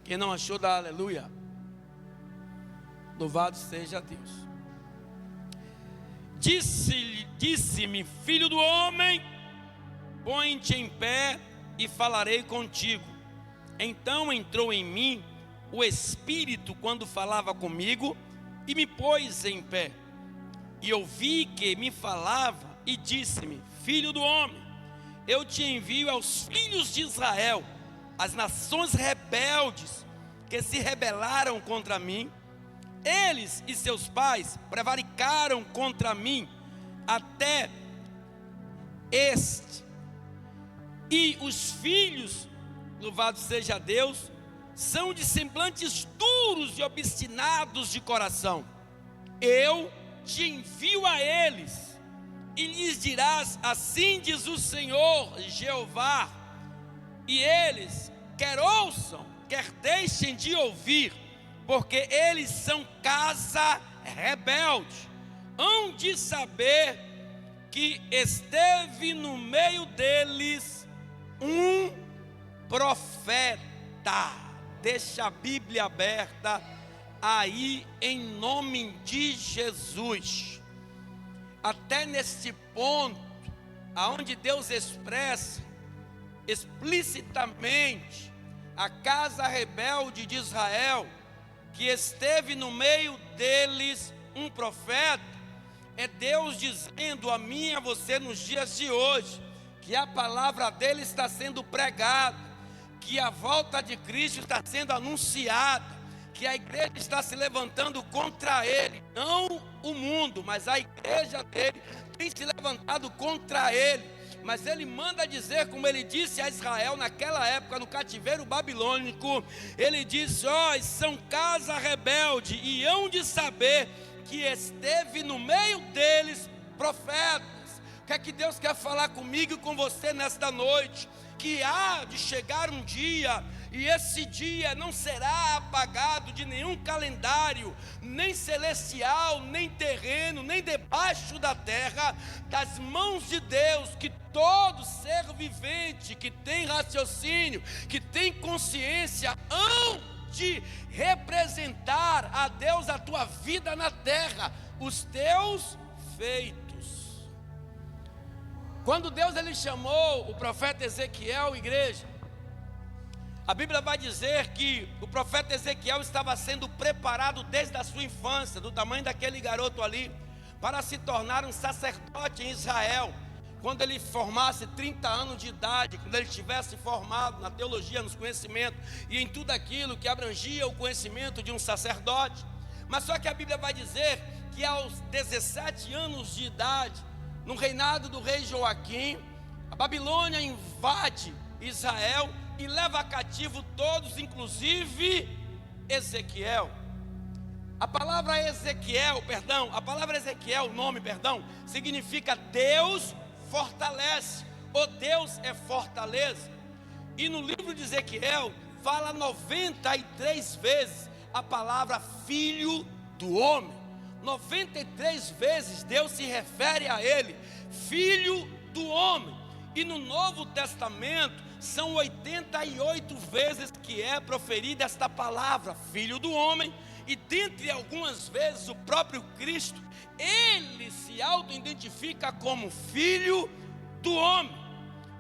Quem não achou, dá aleluia. Louvado seja Deus. Disse-me, filho do homem, põe-te em pé e falarei contigo. Então entrou em mim o Espírito quando falava comigo e me pôs em pé. E eu vi que me falava e disse-me, filho do homem, eu te envio aos filhos de Israel, as nações rebeldes que se rebelaram contra mim. Eles e seus pais prevaricaram contra mim até este. E os filhos, louvado seja Deus, são de semblantes duros e obstinados de coração. Eu te envio a eles, e lhes dirás, assim diz o Senhor Jeová, e eles, quer ouçam, quer deixem de ouvir, porque eles são casa rebelde, hão de saber que esteve no meio deles um profeta. Deixa a Bíblia aberta aí em nome de Jesus. Até neste ponto, aonde Deus expressa explicitamente a casa rebelde de Israel, que esteve no meio deles um profeta, é Deus dizendo a mim e a você nos dias de hoje, que a palavra dele está sendo pregada, que a volta de Cristo está sendo anunciada, que a igreja está se levantando contra ele, não o mundo, mas a igreja dele tem se levantado contra ele. Mas ele manda dizer, como ele disse a Israel naquela época, no cativeiro babilônico, ele disse, são casa rebelde, e hão de saber que esteve no meio deles profetas. O que é que Deus quer falar comigo e com você nesta noite? Que há de chegar um dia, e esse dia não será apagado de nenhum calendário, nem celestial, nem terreno, nem debaixo da terra, das mãos de Deus, que todo ser vivente, que tem raciocínio, que tem consciência, hão de representar a Deus a tua vida na terra, os teus feitos. Quando Deus ele chamou o profeta Ezequiel, igreja, a Bíblia vai dizer que o profeta Ezequiel estava sendo preparado desde a sua infância, do tamanho daquele garoto ali, para se tornar um sacerdote em Israel. Quando ele formasse 30 anos de idade, quando ele estivesse formado na teologia, nos conhecimentos e em tudo aquilo que abrangia o conhecimento de um sacerdote. Mas só que a Bíblia vai dizer que aos 17 anos de idade, no reinado do rei Joaquim, a Babilônia invade Israel e leva cativo todos, inclusive Ezequiel. A palavra Ezequiel, o nome, significa Deus fortalece, ou Deus é fortaleza. E no livro de Ezequiel, fala 93 vezes a palavra filho do homem. 93 vezes Deus se refere a ele, filho do homem. E no Novo Testamento, são 88 vezes que é proferida esta palavra, filho do homem. E dentre algumas vezes o próprio Cristo, ele se auto-identifica como filho do homem.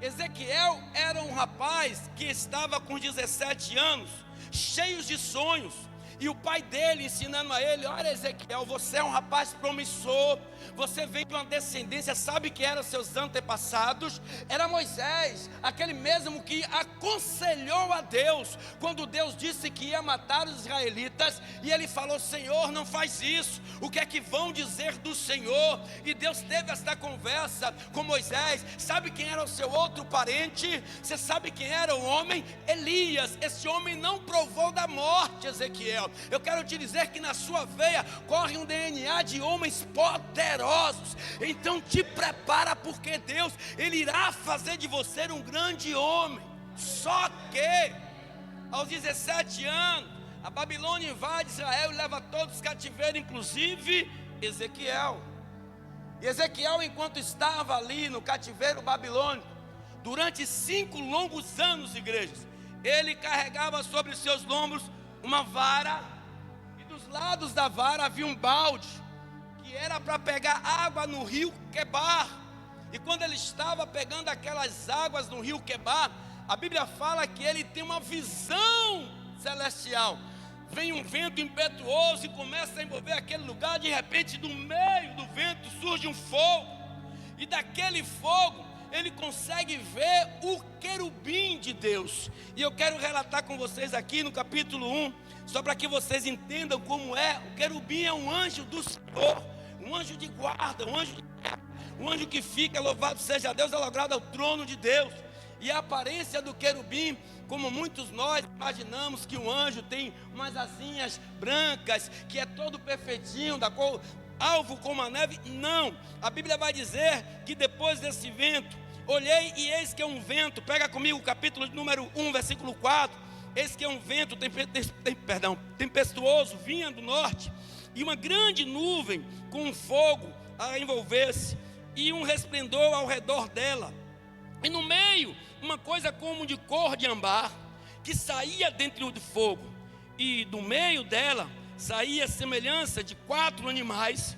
Ezequiel era um rapaz que estava com 17 anos, cheio de sonhos. E o pai dele ensinando a ele, olha Ezequiel, você é um rapaz promissor, você vem de uma descendência, sabe quem eram seus antepassados? Era Moisés, aquele mesmo que aconselhou a Deus, quando Deus disse que ia matar os israelitas, e ele falou, Senhor, não faz isso, o que é que vão dizer do Senhor? E Deus teve esta conversa com Moisés. Sabe quem era o seu outro parente? Você sabe quem era o homem? Elias. Esse homem não provou da morte, Ezequiel. Eu quero te dizer que na sua veia corre um DNA de homens poderosos. Então te prepara, porque Deus, Ele irá fazer de você um grande homem. Só que aos 17 anos a Babilônia invade Israel e leva todos cativeiro, inclusive Ezequiel. E Ezequiel, enquanto estava ali no cativeiro babilônico, durante 5 longos anos, igrejas, ele carregava sobre seus lombos uma vara, e dos lados da vara havia um balde, que era para pegar água no rio Quebar. E quando ele estava pegando aquelas águas no rio Quebar, a Bíblia fala que ele tem uma visão celestial. Vem um vento impetuoso e começa a envolver aquele lugar. De repente, do meio do vento surge um fogo, e daquele fogo ele consegue ver o querubim de Deus. E eu quero relatar com vocês aqui no capítulo 1, só para que vocês entendam como é. O querubim é um anjo do Senhor, um anjo de guarda, um anjo que fica, louvado seja Deus, alegrado ao trono de Deus. E a aparência do querubim, como muitos nós imaginamos que um anjo tem umas asinhas brancas, que é todo perfeitinho, da cor alvo como a neve, não. A Bíblia vai dizer que depois desse vento, olhei e eis que é um vento, pega comigo o capítulo número 1, versículo 4, eis que é um vento tempestuoso, vinha do norte, e uma grande nuvem com um fogo a envolver-se, e um resplendor ao redor dela, e no meio, uma coisa como de cor de ambar, que saía dentro do fogo, e do meio dela saía a semelhança de 4 animais.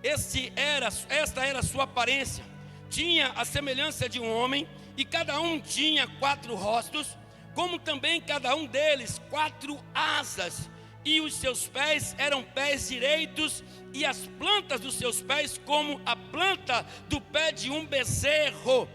Esta era a sua aparência. Tinha a semelhança de um homem, e cada um tinha 4 rostos, como também cada um deles 4 asas, e os seus pés eram pés direitos, e as plantas dos seus pés como a planta do pé de um bezerro,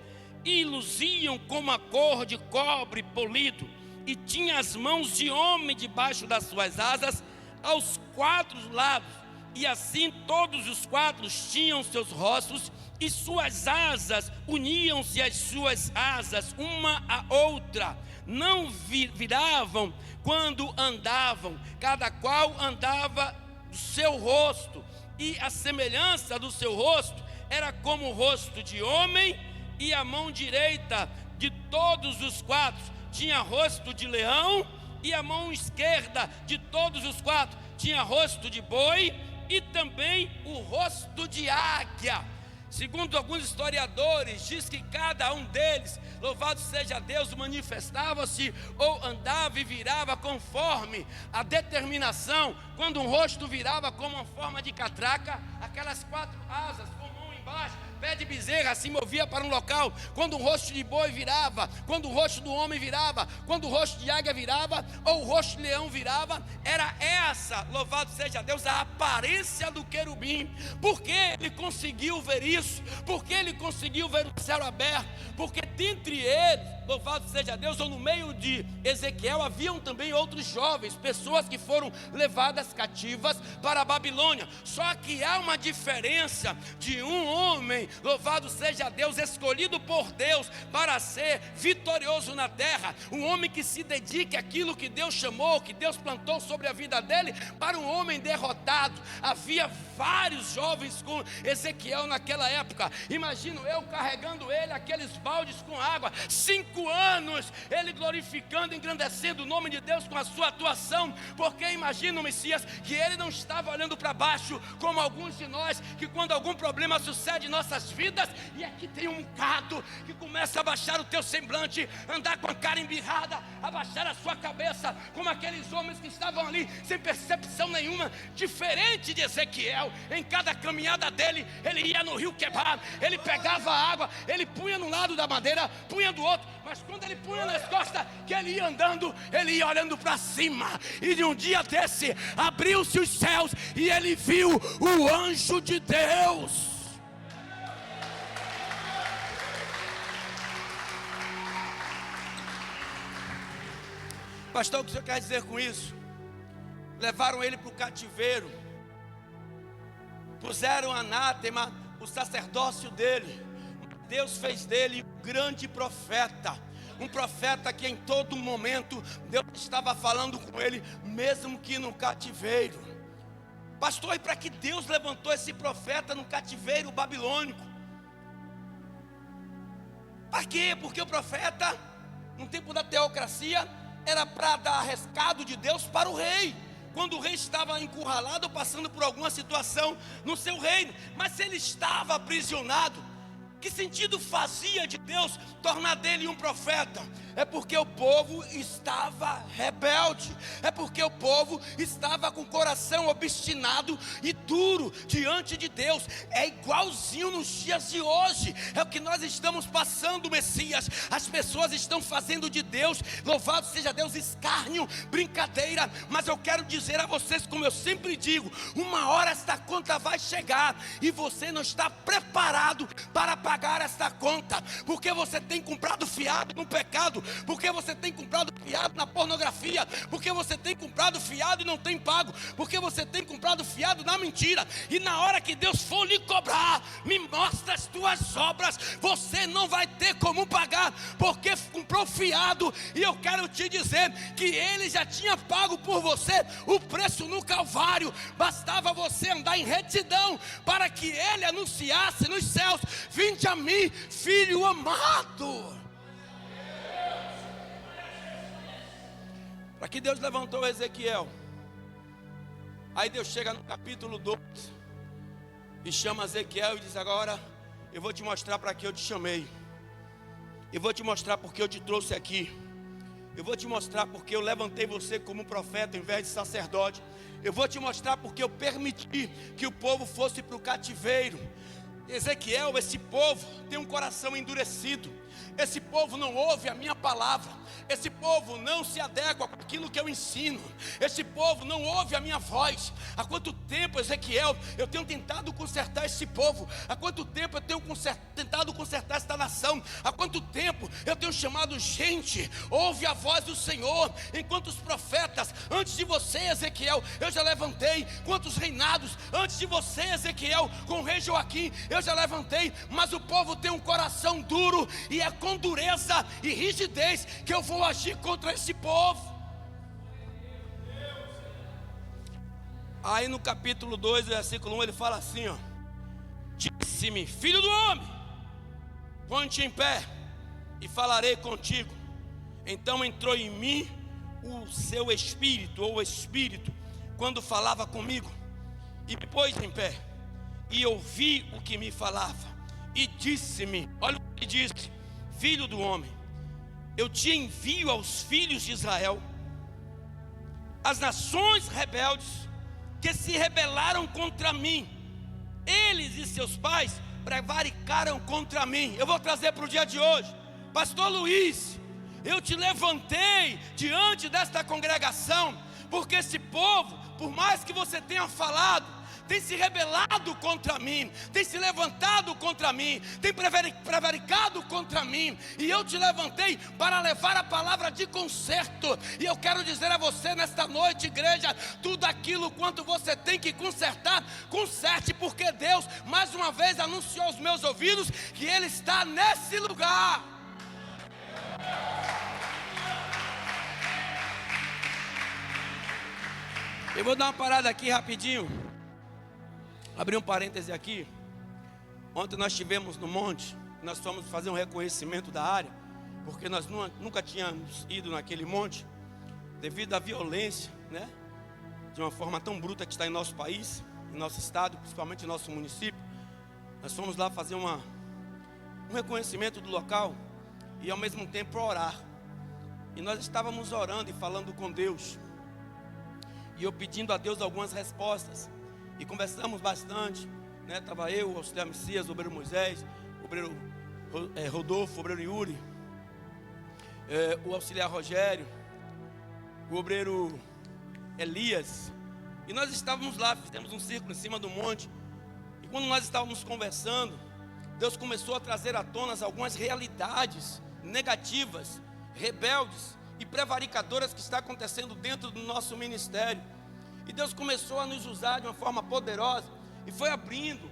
e luziam como a cor de cobre polido, e tinha as mãos de homem debaixo das suas asas, aos 4 lados, e assim todos os 4 tinham seus rostos, e suas asas uniam-se às suas asas uma à outra, não viravam quando andavam, cada qual andava do seu rosto, e a semelhança do seu rosto era como o rosto de homem, e a mão direita de todos os 4 tinha rosto de leão, e a mão esquerda de todos os 4 tinha rosto de boi, e também o rosto de águia. Segundo alguns historiadores, diz que cada um deles, louvado seja Deus, manifestava-se ou andava e virava conforme a determinação. Quando um rosto virava como uma forma de catraca, aquelas 4 asas com mão embaixo, pé de bezerra se movia para um local. Quando o rosto de boi virava, quando o rosto do homem virava, quando o rosto de águia virava, ou o rosto de leão virava, era essa, louvado seja Deus, a aparência do querubim. Por que ele conseguiu ver isso? Porque ele conseguiu ver o céu aberto? Porque dentre eles, louvado seja Deus, ou no meio de Ezequiel, haviam também outros jovens, pessoas que foram levadas cativas para a Babilônia. Só que há uma diferença de um homem, louvado seja Deus, escolhido por Deus para ser vitorioso na terra, um homem que se dedique àquilo que Deus chamou, que Deus plantou sobre a vida dele, para um homem derrotado. Havia vários jovens com Ezequiel naquela época. Imagino eu carregando ele, aqueles baldes com água, 5 anos, ele glorificando, engrandecendo o nome de Deus com a sua atuação, porque imagina o Messias, que ele não estava olhando para baixo, como alguns de nós, que quando algum problema sucede em nossas vidas, e aqui tem um gado que começa a baixar o teu semblante, andar com a cara embirrada, abaixar a sua cabeça, como aqueles homens que estavam ali, sem percepção nenhuma, diferente de Ezequiel. Em cada caminhada dele, ele ia no rio Quebar, ele pegava a água, ele punha no lado da madeira, punha do outro, mas quando ele punha nas costas, que ele ia andando, ele ia olhando para cima, e de um dia desse, abriu-se os céus, e ele viu o anjo de Deus. Pastor, o que o senhor quer dizer com isso? Levaram ele para o cativeiro, puseram anátema o sacerdócio dele. Deus fez dele um grande profeta, um profeta que em todo momento Deus estava falando com ele, mesmo que no cativeiro. Pastor, e para que Deus levantou esse profeta no cativeiro babilônico? Para quê? Porque o profeta, no tempo da teocracia, era para dar recado de Deus para o rei, quando o rei estava encurralado, passando por alguma situação no seu reino. Mas se ele estava aprisionado, Que sentido fazia de Deus tornar dele um profeta? É porque o povo estava rebelde, é porque o povo estava com o coração obstinado e duro diante de Deus. É igualzinho nos dias de hoje, é o que nós estamos passando, Messias. As pessoas estão fazendo de Deus, louvado seja Deus, escárnio, brincadeira. Mas eu quero dizer a vocês, como eu sempre digo, uma hora esta conta vai chegar e você não está preparado para pagar esta conta, porque você tem comprado fiado no pecado, porque você tem comprado fiado na pornografia, porque você tem comprado fiado e não tem pago, porque você tem comprado fiado na mentira. E na hora que Deus for lhe cobrar, me mostra as tuas obras, você não vai ter como pagar, porque comprou fiado. E eu quero te dizer que Ele já tinha pago por você o preço no Calvário. Bastava você andar em retidão para que Ele anunciasse nos céus: vinde a mim, filho amado. Para que Deus levantou Ezequiel? Aí Deus chega no capítulo 2 e chama Ezequiel e diz: agora eu vou te mostrar para que eu te chamei, eu vou te mostrar porque eu te trouxe aqui, eu vou te mostrar porque eu levantei você como profeta em vez de sacerdote, eu vou te mostrar porque eu permiti que o povo fosse para o cativeiro. Ezequiel, esse povo tem um coração endurecido, esse povo não ouve a minha palavra, esse povo não se adequa com aquilo que eu ensino, esse povo não ouve a minha voz. Há quanto tempo, Ezequiel, eu tenho tentado consertar esse povo? Há quanto tempo eu tenho tentado consertar esta nação? Há quanto tempo eu tenho chamado gente, ouve a voz do Senhor? Enquanto os profetas, antes de você, Ezequiel, eu já levantei. Quantos reinados, antes de você, Ezequiel, com o rei Joaquim, eu já levantei. Mas o povo tem um coração duro, e é com dureza e rigidez que eu vou agir contra esse povo. Aí no capítulo 2, versículo 1, ele fala assim, ó: disse-me, filho do homem, põe-te em pé e falarei contigo. Então entrou em mim o seu espírito, ou o espírito, quando falava comigo, e me pôs em pé, e ouvi o que me falava, e disse-me, olha o que disse: filho do homem, eu te envio aos filhos de Israel, as nações rebeldes que se rebelaram contra mim. Eles e seus pais prevaricaram contra mim. Eu vou trazer para o dia de hoje. Pastor Luiz, eu te levantei diante desta congregação, porque esse povo, por mais que você tenha falado, tem se rebelado contra mim, tem se levantado contra mim, tem prevaricado contra mim, e eu te levantei para levar a palavra de conserto. E eu quero dizer a você nesta noite, igreja, tudo aquilo quanto você tem que consertar, conserte, porque Deus mais uma vez anunciou aos meus ouvidos que Ele está nesse lugar. Eu vou dar uma parada aqui rapidinho, abrir um parêntese aqui. Ontem nós estivemos no monte, nós fomos fazer um reconhecimento da área, porque nós nunca tínhamos ido naquele monte, devido à violência, né, de uma forma tão bruta que está em nosso país, em nosso estado, principalmente em nosso município. Nós fomos lá fazer um reconhecimento do local e ao mesmo tempo orar. E nós estávamos orando e falando com Deus, e eu pedindo a Deus algumas respostas. E conversamos bastante, né? Estava eu, o auxiliar Messias, o obreiro Moisés, o obreiro Rodolfo, o obreiro Yuri, o auxiliar Rogério, o obreiro Elias. E nós estávamos lá, fizemos um círculo em cima do monte. E quando nós estávamos conversando, Deus começou a trazer à tona algumas realidades negativas, rebeldes e prevaricadoras que está acontecendo dentro do nosso ministério. E Deus começou a nos usar de uma forma poderosa, e foi abrindo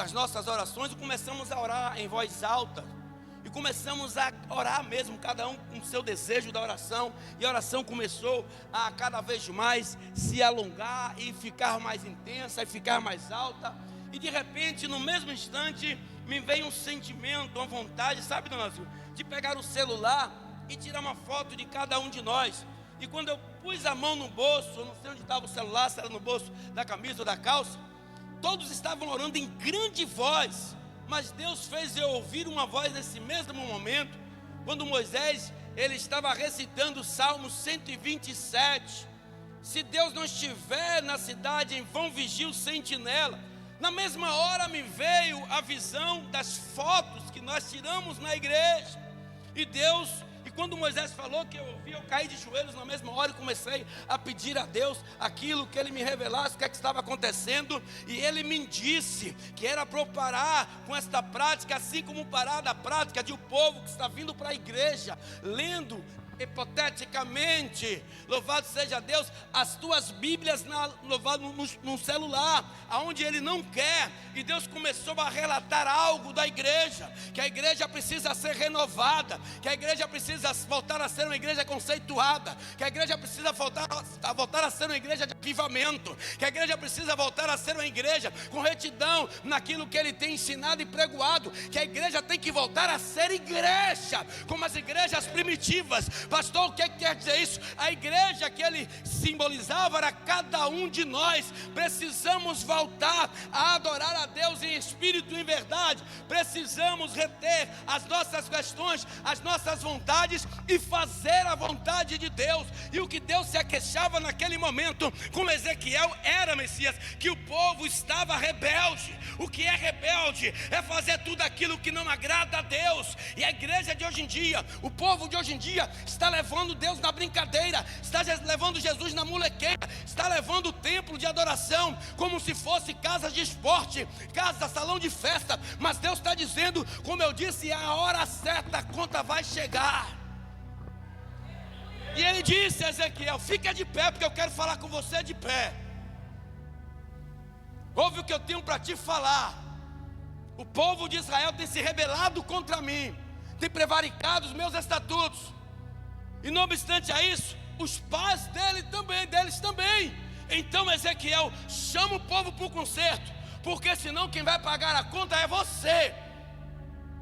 as nossas orações, e começamos a orar em voz alta, e começamos a orar mesmo, cada um com o seu desejo da oração, e a oração começou a cada vez mais se alongar, e ficar mais intensa, e ficar mais alta. E de repente, no mesmo instante, me veio um sentimento, uma vontade, sabe, dona Azul, de pegar o celular e tirar uma foto de cada um de nós. E quando eu pus a mão no bolso, eu não sei onde estava o celular, se era no bolso da camisa ou da calça, todos estavam orando em grande voz, mas Deus fez eu ouvir uma voz nesse mesmo momento, quando Moisés, ele estava recitando o Salmo 127. Se Deus não estiver na cidade, em vão vigia o sentinela. Na mesma hora me veio a visão das fotos que nós tiramos na igreja. E quando Moisés falou que eu ouvi, eu caí de joelhos na mesma hora e comecei a pedir a Deus aquilo que Ele me revelasse, o que é que estava acontecendo. E Ele me disse que era para eu parar com esta prática, assim como parar da prática de um povo que está vindo para a igreja, lendo hipoteticamente, louvado seja Deus, as tuas Bíblias no celular, aonde Ele não quer. E Deus começou a relatar algo da igreja, que a igreja precisa ser renovada, que a igreja precisa voltar a ser uma igreja conceituada, que a igreja precisa voltar a ser uma igreja de avivamento, que a igreja precisa voltar a ser uma igreja com retidão naquilo que Ele tem ensinado e pregoado, que a igreja tem que voltar a ser igreja, como as igrejas primitivas. Pastor, o que quer dizer isso? A igreja que Ele simbolizava era cada um de nós. Precisamos voltar a adorar a Deus em espírito e em verdade. Precisamos reter as nossas questões, as nossas vontades e fazer a vontade de Deus. E o que Deus se queixava naquele momento com Ezequiel era, Messias, que o povo estava rebelde. O que é rebelde é fazer tudo aquilo que não agrada a Deus. E a igreja de hoje em dia, o povo de hoje em dia, está levando Deus na brincadeira, está levando Jesus na molequeira, está levando o templo de adoração como se fosse casa de esporte, casa, salão de festa. Mas Deus está dizendo, como eu disse, a hora certa a conta vai chegar. E Ele disse a Ezequiel: fica de pé, porque eu quero falar com você de pé. Ouve o que eu tenho para te falar. O povo de Israel tem se rebelado contra mim, tem prevaricado os meus estatutos. E não obstante a isso, os pais deles também. Então Ezequiel, chama o povo para o concerto, porque senão quem vai pagar a conta é você.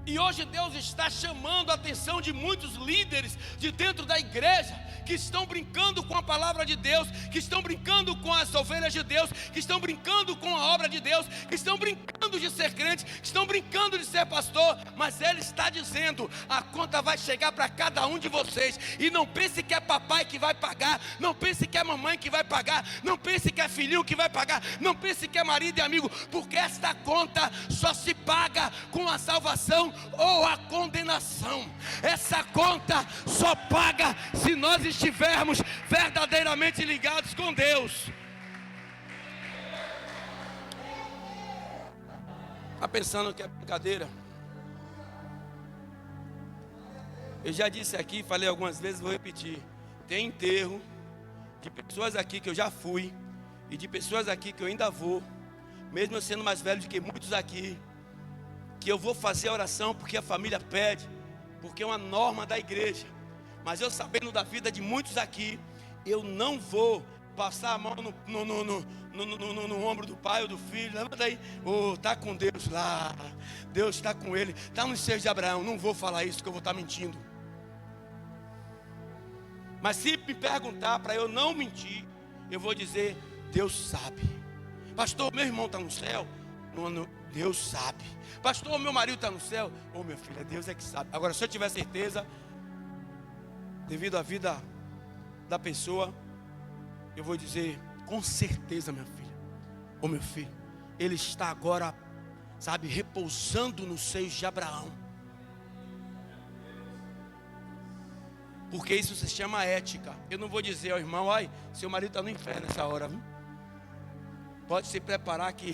E hoje Deus está chamando a atenção de muitos líderes de dentro da igreja, que estão brincando com a palavra de Deus, que estão brincando com as ovelhas de Deus, que estão brincando com a obra de Deus, que estão brincando de ser crente, que estão brincando de ser pastor. Mas Ele está dizendo, a conta vai chegar para cada um de vocês. E não pense que é papai que vai pagar, não pense que é mamãe que vai pagar, não pense que é filhinho que vai pagar, não pense que é marido e amigo, porque esta conta só se paga com a salvação ou a condenação. Essa conta só paga se nós estivermos verdadeiramente ligados com Deus. Está pensando que é brincadeira? Eu já disse aqui, falei algumas vezes, vou repetir. Tem enterro de pessoas aqui que eu já fui e de pessoas aqui que eu ainda vou, mesmo eu sendo mais velho do que muitos aqui, que eu vou fazer a oração porque a família pede, porque é uma norma da igreja. Mas eu, sabendo da vida de muitos aqui, eu não vou passar a mão no ombro do pai ou do filho. Levanta aí, está com Deus lá, Deus está com ele, está no seio de Abraão. Não vou falar isso, que eu vou estar mentindo. Mas se me perguntar para eu não mentir, eu vou dizer, Deus sabe. Pastor, meu irmão está no céu? Deus sabe. Pastor, meu marido está no céu? Minha filha, Deus é que sabe. Agora, se eu tiver certeza, devido à vida da pessoa, eu vou dizer, com certeza, minha filha, meu filho, ele está agora, repousando nos seios de Abraão. Porque isso se chama ética. Eu não vou dizer ao irmão, seu marido está no inferno nessa hora, viu? Pode se preparar que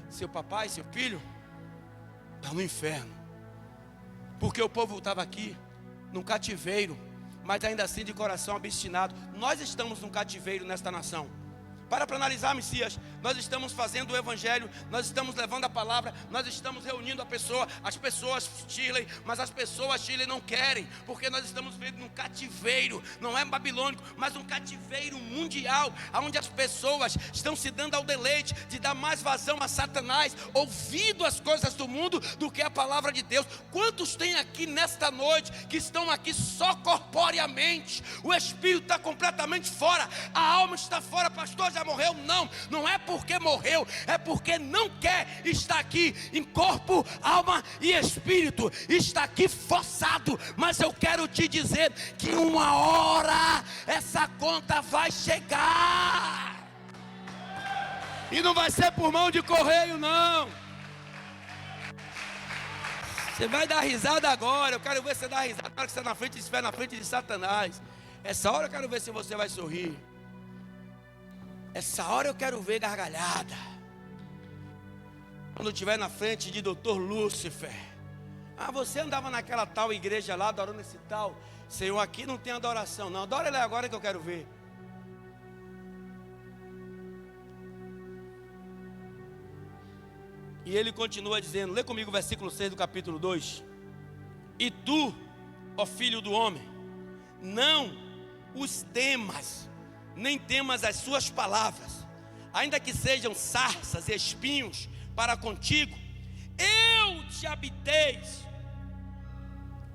seu papai, seu filho, está no inferno. Porque o povo estava aqui, num cativeiro, mas ainda assim de coração obstinado. Nós estamos num cativeiro nesta nação. Para analisar, Messias, nós estamos fazendo o evangelho, nós estamos levando a palavra, nós estamos reunindo as pessoas, Shirley, mas as pessoas, Shirley, não querem, porque nós estamos vivendo num cativeiro, não é babilônico, mas um cativeiro mundial, onde as pessoas estão se dando ao deleite de dar mais vazão a Satanás, ouvindo as coisas do mundo do que a palavra de Deus. Quantos tem aqui nesta noite que estão aqui só corporeamente? O espírito está completamente fora, a alma está fora, pastor. já morreu. Não, não é porque morreu, é porque não quer estar aqui em corpo, alma e espírito. Está aqui forçado. Mas eu quero te dizer que uma hora essa conta vai chegar. E não vai ser por mão de correio, não. Você vai dar risada agora. Eu quero ver você dar risada na hora que você estiver na frente de Satanás. Essa hora eu quero ver se você vai sorrir. Essa hora eu quero ver gargalhada. Quando estiver na frente de Dr. Lúcifer. Ah, você andava naquela tal igreja lá, adorando esse tal. Senhor, aqui não tem adoração, não. Adora ele agora que eu quero ver. E ele continua dizendo, lê comigo o versículo 6 do capítulo 2. E tu, ó filho do homem, não os temas, nem temas as suas palavras, ainda que sejam sarças e espinhos para contigo, eu te habiteis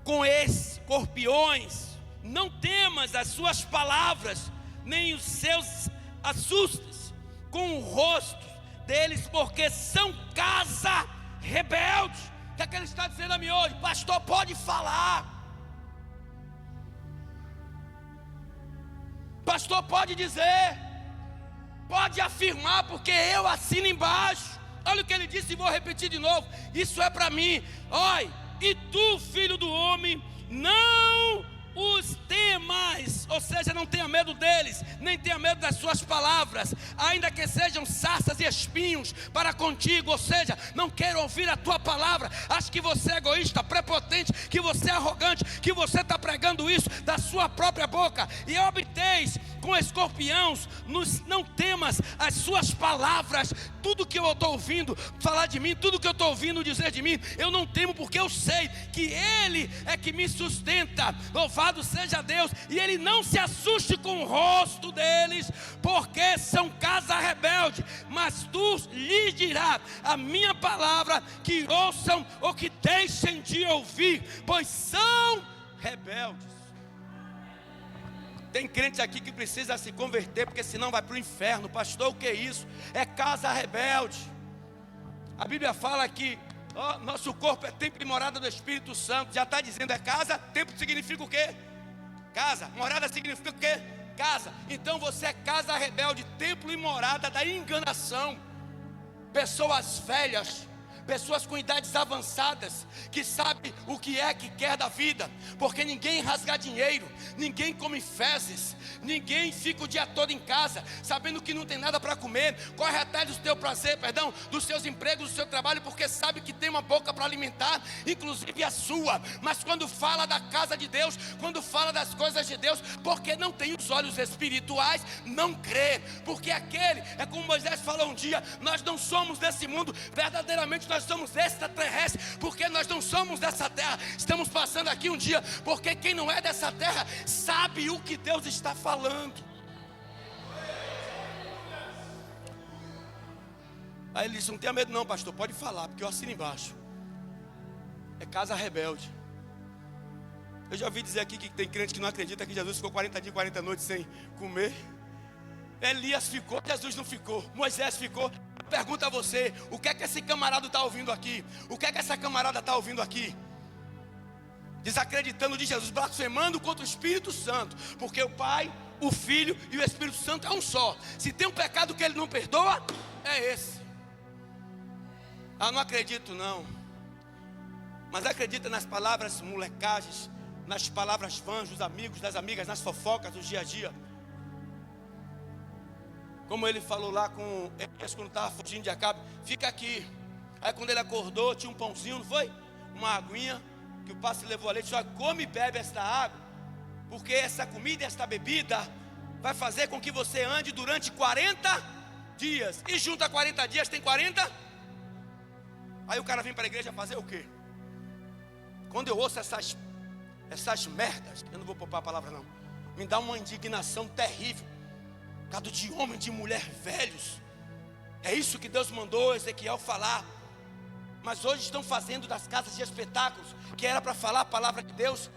com escorpiões, não temas as suas palavras, nem os seus assustes com o rosto deles, porque são casa rebelde. O que é que ele está dizendo a mim hoje? Pastor, pode falar. Pastor, pode dizer. Pode afirmar, porque eu assino embaixo. Olha o que ele disse e vou repetir de novo. Isso é para mim. Olha, e tu, filho do homem, não os temas, ou seja, não tenha medo deles, nem tenha medo das suas palavras, ainda que sejam sarças e espinhos para contigo, ou seja, não quero ouvir a tua palavra. Acho que você é egoísta, prepotente, que você é arrogante, que você está pregando isso da sua própria boca. E obteis com escorpiões, não temas as suas palavras. Tudo que eu estou ouvindo falar de mim, tudo que eu estou ouvindo dizer de mim, eu não temo, porque eu sei que Ele é que me sustenta. Louvado seja Deus. E Ele não se assuste com o rosto deles, porque são casa rebelde. Mas tu lhes dirás a minha palavra, que ouçam ou que deixem de ouvir, pois são rebeldes. Tem crente aqui que precisa se converter, porque senão vai para o inferno. Pastor, o que é isso? É casa rebelde. A Bíblia fala que nosso corpo é templo e morada do Espírito Santo. Já está dizendo, é casa. Templo significa o quê? Casa. Morada significa o quê? Casa. Então você é casa rebelde, templo e morada da enganação. Pessoas velhas, pessoas com idades avançadas, que sabem o que é que quer da vida, porque ninguém rasga dinheiro, ninguém come fezes, ninguém fica o dia todo em casa, sabendo que não tem nada para comer, corre atrás do teu prazer, dos seus empregos, do seu trabalho, porque sabe que tem uma boca para alimentar, inclusive a sua. Mas quando fala da casa de Deus, quando fala das coisas de Deus, porque não tem os olhos espirituais, não crê, porque aquele, é como Moisés falou um dia, nós não somos desse mundo, verdadeiramente nós somos extraterrestres, porque nós não somos dessa terra, estamos passando aqui um dia, porque quem não é dessa terra, sabe o que Deus está falando. Aí ele disse, não tenha medo não, pastor, pode falar, porque eu assino embaixo. É casa rebelde. Eu já ouvi dizer aqui que tem crente que não acredita que Jesus ficou 40 dias e 40 noites sem comer. Elias ficou, Jesus não ficou, Moisés ficou. Pergunta a você, o que é que esse camarada está ouvindo aqui? O que é que essa camarada está ouvindo aqui? Desacreditando de Jesus, blasfemando contra o Espírito Santo, porque o Pai, o Filho e o Espírito Santo é um só. Se tem um pecado que Ele não perdoa, é esse. Ah, não acredito não. Mas acredita nas palavras molecagens, nas palavras vãs dos amigos, das amigas, nas fofocas do dia a dia. Como ele falou lá com Elias quando estava fugindo de Acabe, fica aqui. Aí quando ele acordou, tinha um pãozinho, não foi? Uma aguinha, que o pastor levou a leite, só come e bebe esta água, porque essa comida e esta bebida vai fazer com que você ande durante 40 dias. E junto a 40 dias tem 40. Aí o cara vem para a igreja fazer o quê? Quando eu ouço essas merdas, eu não vou poupar a palavra não, me dá uma indignação terrível. Gado de homem, de mulher velhos. É isso que Deus mandou Ezequiel falar. Mas hoje estão fazendo das casas de espetáculos, que era para falar a palavra de Deus,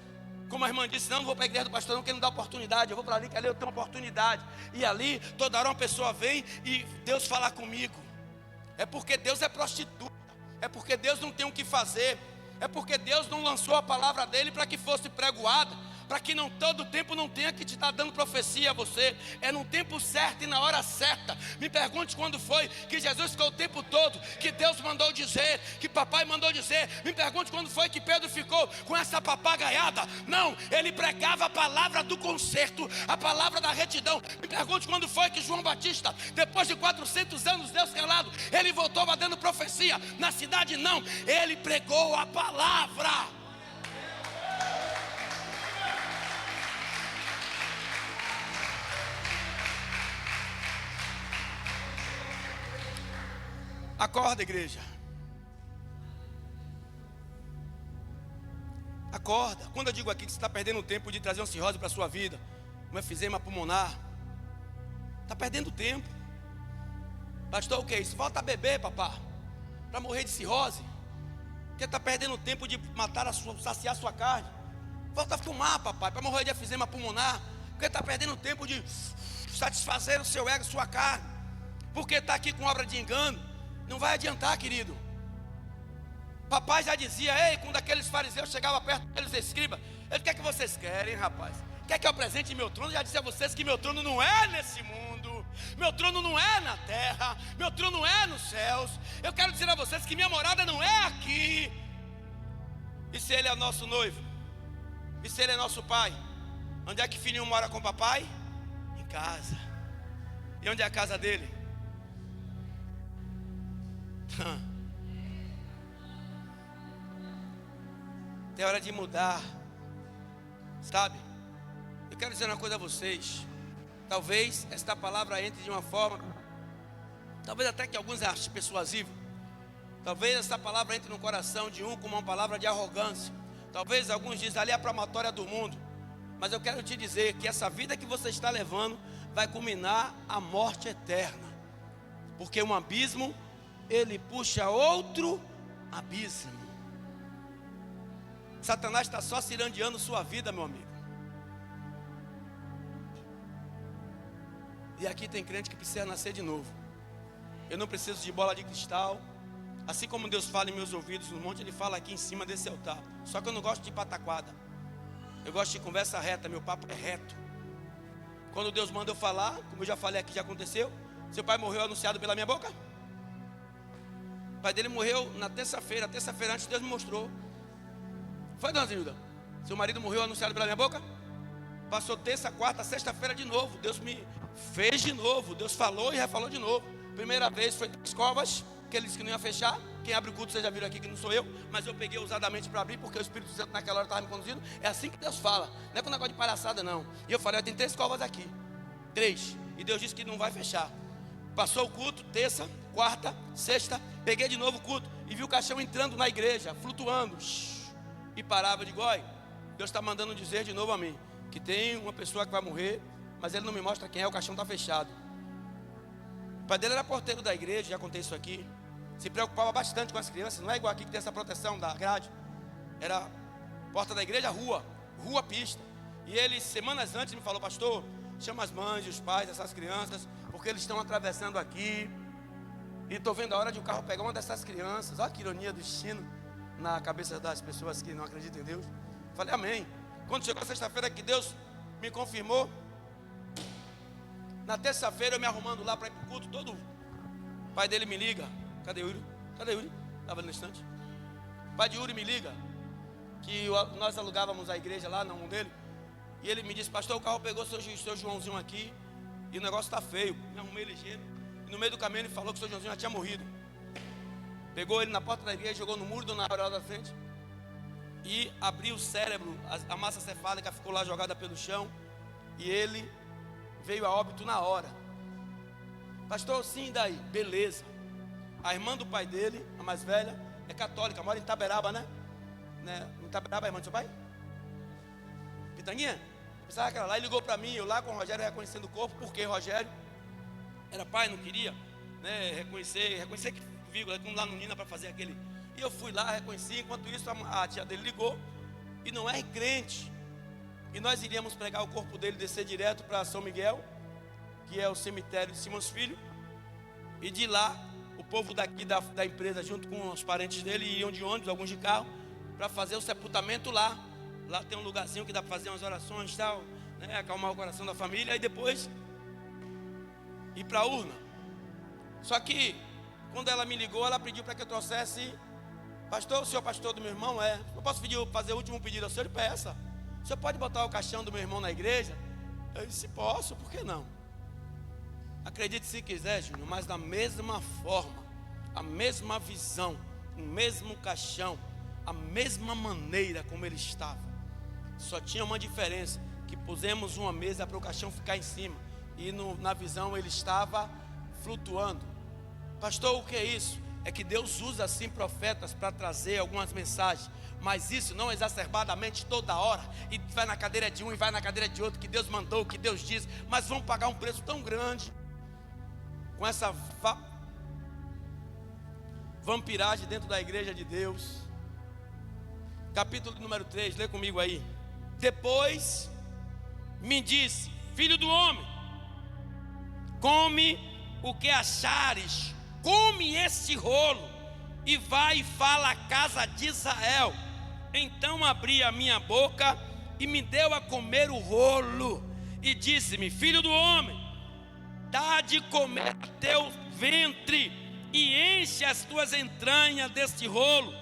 Como a irmã disse, não vou para a igreja do pastor, não, que ele não dá oportunidade. Eu vou para ali, que ali eu tenho oportunidade. E ali, toda hora uma pessoa vem e Deus fala comigo. É porque Deus é prostituta. É porque Deus não tem o que fazer. É porque Deus não lançou a palavra dele para que fosse pregoada, para que não todo tempo não tenha que te estar dando profecia a você. É no tempo certo e na hora certa. Me pergunte quando foi que Jesus ficou o tempo todo, que Deus mandou dizer, que papai mandou dizer. Me pergunte quando foi que Pedro ficou com essa papagaiada. Não, ele pregava a palavra do conserto, a palavra da retidão. Me pergunte quando foi que João Batista, depois de 400 anos Deus calado, ele voltou dando profecia na cidade. Não, ele pregou a palavra. Acorda, igreja. Acorda. Quando eu digo aqui que você está perdendo tempo de trazer uma cirrose para a sua vida, um efizema pulmonar, está perdendo tempo. Pastor, o que é isso? Volta a beber, papá, para morrer de cirrose. Porque está perdendo tempo de matar saciar a sua carne. Volta a fumar, papai, para morrer de efizema pulmonar. Porque está perdendo tempo de satisfazer o seu ego, sua carne. Porque está aqui com obra de engano. Não vai adiantar, querido. Papai já dizia, ei, quando aqueles fariseus chegavam perto daqueles escribas, ele, o que é que vocês querem, rapaz? Quer que eu apresente meu trono? Já disse a vocês que meu trono não é nesse mundo, meu trono não é na terra, meu trono não é nos céus. Eu quero dizer a vocês que minha morada não é aqui. E se ele é nosso noivo? E se ele é nosso pai? Onde é que filhinho mora com o papai? Em casa. E onde é a casa dele? Tem hora de mudar, sabe? Eu quero dizer uma coisa a vocês. Talvez esta palavra entre de uma forma, talvez até que alguns achem persuasivo. Talvez esta palavra entre no coração de um como uma palavra de arrogância. Talvez alguns dizem, ali é a promatória do mundo. Mas eu quero te dizer que essa vida que você está levando vai culminar a morte eterna. Porque um abismo, ele puxa outro abismo. Satanás está só cirandeando sua vida, meu amigo. E aqui tem crente que precisa nascer de novo. Eu não preciso de bola de cristal. Assim como Deus fala em meus ouvidos no monte, Ele fala aqui em cima desse altar. Só que eu não gosto de pataquada. Eu gosto de conversa reta, meu papo é reto. Quando Deus manda eu falar, como eu já falei aqui, já aconteceu. Seu pai morreu anunciado pela minha boca. O pai dele morreu na terça-feira. A terça-feira antes Deus me mostrou. Foi, dona Zilda? Seu marido morreu anunciado pela minha boca? Passou terça, quarta, sexta-feira de novo. Deus me fez de novo. Deus falou e refalou de novo. Primeira vez foi 3 covas, que ele disse que não ia fechar. Quem abre o culto, vocês já viram aqui que não sou eu. Mas eu peguei ousadamente para abrir, porque o Espírito Santo naquela hora estava me conduzindo. É assim que Deus fala. Não é com negócio de palhaçada, não. E eu falei, tem 3 covas aqui. 3. E Deus disse que não vai fechar. Passou o culto, terça, quarta, sexta. Peguei de novo o culto e vi o caixão entrando na igreja, flutuando. E parava de goi. Deus está mandando dizer de novo a mim que tem uma pessoa que vai morrer, mas ele não me mostra quem é, o caixão está fechado. O pai dele era porteiro da igreja, já contei isso aqui. Se preocupava bastante com as crianças. Não é igual aqui que tem essa proteção da grade. Era porta da igreja, rua, pista. E ele, semanas antes, me falou, pastor, chama as mães e os pais dessas crianças, porque eles estão atravessando aqui. E estou vendo a hora de o carro pegar uma dessas crianças. Olha que ironia do destino na cabeça das pessoas que não acreditam em Deus. Falei, amém. Quando chegou a sexta-feira que Deus me confirmou, na terça-feira eu me arrumando lá para ir para o culto, todo o pai dele me liga. Cadê Yuri? Cadê Yuri? Estava ali no instante. O pai de Yuri me liga, que nós alugávamos a igreja lá, na mão dele. E ele me disse, pastor, o carro pegou seu Joãozinho aqui, e o negócio está feio. Me arrumei ligeiro. E no meio do caminho ele falou que o seu Joãozinho já tinha morrido. Pegou ele na porta da igreja, jogou no muro na hora da frente e abriu o cérebro, a massa cefálica ficou lá jogada pelo chão e ele veio a óbito na hora. Pastor, sim, daí? Beleza. A irmã do pai dele, a mais velha, é católica, mora em Itaberaba, né? Em Itaberaba é a irmã do seu pai? Pitanguinha? Pensava que era lá, e ligou para mim, eu lá com o Rogério reconhecendo o corpo, porque Rogério era pai, não queria, né, reconhecer que vírgula, como lá no Nina para fazer aquele. E eu fui lá, reconheci, enquanto isso a tia dele ligou, e não é crente, E nós iríamos pregar o corpo dele, descer direto para São Miguel, que é o cemitério de Simões Filho. E de lá, o povo daqui da empresa, junto com os parentes dele, iriam de ônibus, alguns de carro, para fazer o sepultamento lá. Lá tem um lugarzinho que dá para fazer umas orações e tal, né, acalmar o coração da família. E depois ir para a urna. Só que, quando ela me ligou, ela pediu para que eu trouxesse: pastor, o senhor pastor do meu irmão? Eu posso fazer o último pedido ao senhor? E peça: o senhor pode botar o caixão do meu irmão na igreja? Eu disse: posso, por que não? Acredite se quiser, Júnior, mas da mesma forma, a mesma visão, o mesmo caixão, a mesma maneira como ele estava. Só tinha uma diferença, que pusemos uma mesa para o caixão ficar em cima, e na visão ele estava flutuando. Pastor, o que é isso? É que Deus usa assim profetas para trazer algumas mensagens, mas isso não exacerbadamente toda hora, e vai na cadeira de um e vai na cadeira de outro, que Deus mandou, que Deus diz, mas vão pagar um preço tão grande com essa vampiragem dentro da igreja de Deus. Capítulo número 3, lê comigo aí. Depois me disse: filho do homem, come o que achares, come este rolo, e vai e fala à casa de Israel. Então abri a minha boca e me deu a comer o rolo, e disse-me: filho do homem, dá de comer a teu ventre, e enche as tuas entranhas deste rolo